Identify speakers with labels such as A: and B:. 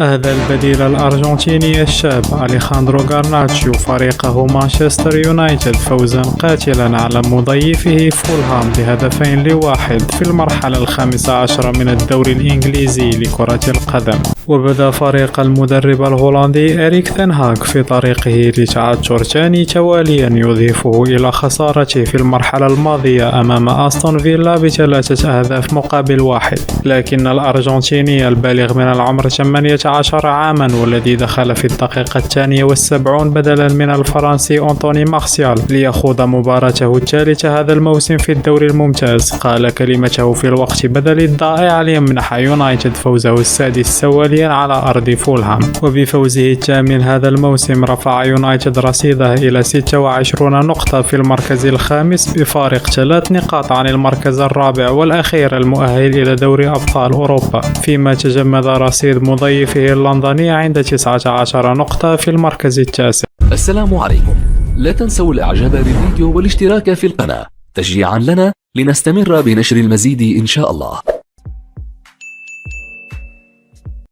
A: أهدى البديل الأرجنتيني الشاب أليخاندرو غارناتشو فريقه مانشستر يونايتد فوزا قاتلا على مضيفه فولهام ب2-1 في المرحلة ال15 من الدوري الإنجليزي لكرة القدم. وبدأ فريق المدرب الهولندي إريك تين هاغ في طريقه لتعثر ثاني تواليا يضيفه إلى خسارته في المرحلة الماضية أمام أستون فيلا ب3 أهداف مقابل 1. لكن الأرجنتيني البالغ من العمر 18 عاما والذي دخل في الدقيقة 72 بدلا من الفرنسي أنطوني مارسيال ليخوض مباراته الثالثة هذا الموسم في الدوري الممتاز قال كلمته في الوقت بدل الضائع ليمنح يونايتد فوزه السادس تواليا على أرض فولهام. وبفوزه الثامن هذا الموسم رفع يونايتد رصيده إلى 26 نقطة في المركز الخامس بفارق 3 نقاط عن المركز الرابع والأخير المؤهل إلى دوري أبطال أوروبا، فيما تجمد رصيد مضيفه اللندني عند 19 نقطة في المركز التاسع.
B: السلام عليكم، لا تنسوا الإعجاب بالفيديو والاشتراك في القناة تشجيعا لنا لنستمر بنشر المزيد إن شاء الله.